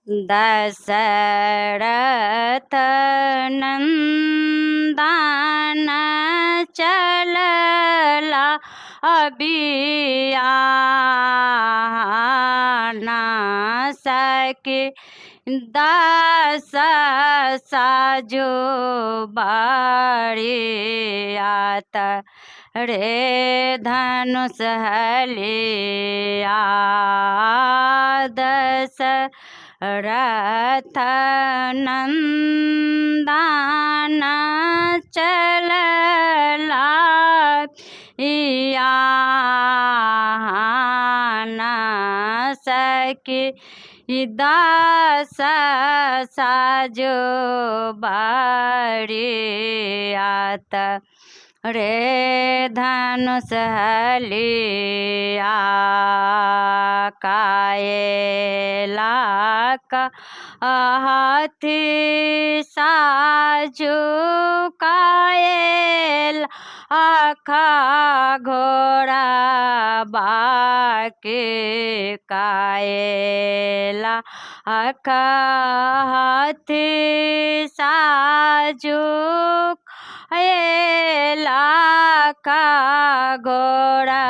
दशरथ नंदन चलला अबियाना सके दास साजो बारियात रे धनुष हलिया दस रथ नंदन चलला न सके दास साजो बारियात रे धनुष हलिया कायला का हाथी साजो कायल आखा घोड़ा बाके कायला आखा हाथी साजो लाखा घोड़ा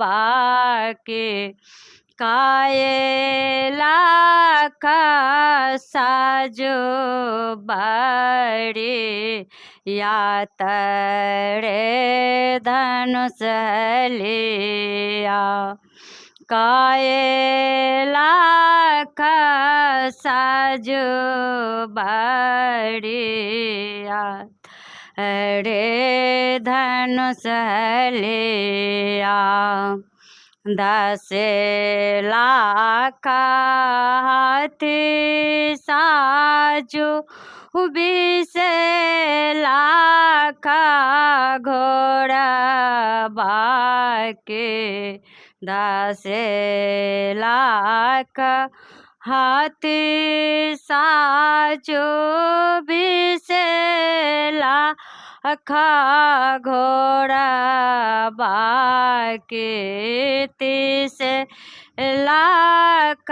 बाके कायला का साजो बड़े या तरे धनुष लिया कायला का साजो बड़िया रे धनुष लिया दस लाख हाथी साजो 20 लाख घोड़ा बाके 10 लाख हाथी साजो 20 लाख घोड़ा बाके 30 लाख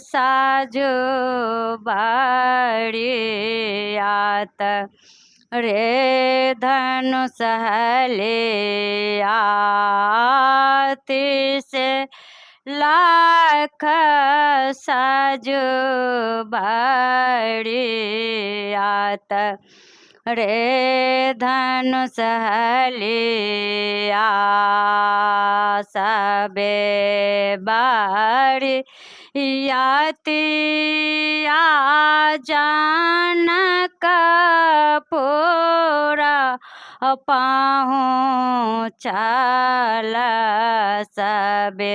साजो बड़ियात रे धनुष लिया 30 लाख साजो बड़ियात रे धनुष लिया सबे बड़ियातिया जानक पूरा पहुँचल सबे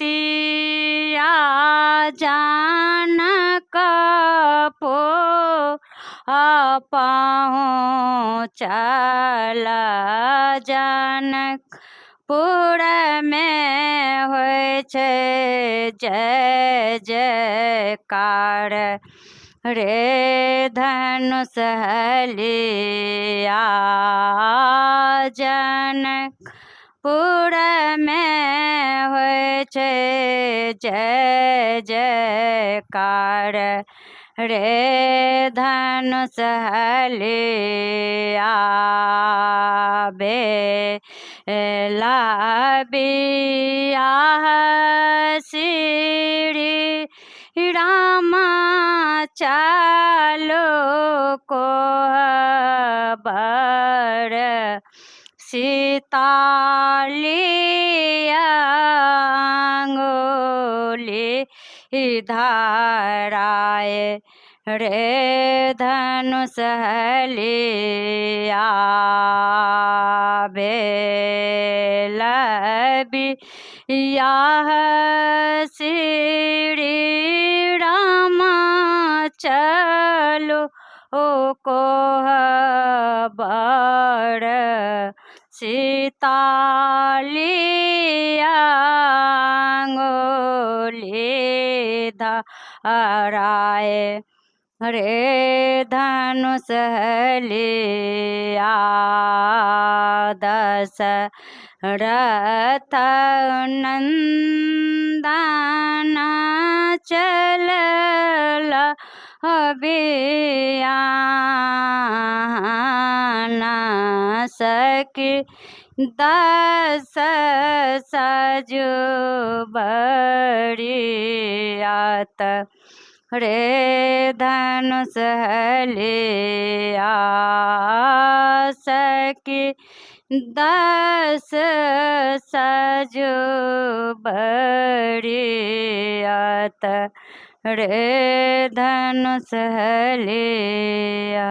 बारियातिया जानक पहुँचल जनकपुर में होइ छै जय जयकार रे धनुष लिया जनकपुर में होइ छै जय जयकार रे धनुष लिया बेला बियाह श्री राम चालो को बर सीता लिया अंगुली धाराए रे धनुष लिया बेला बियाह श्री राम चलो को बर सीता लिया अंगुली धाराए रे धनुष लिया दशरथ नंदन चलल अभियान सखी दस सजु बरियात रे धनुष लिया सखी दस सजु बरियात रे धनुष लिया।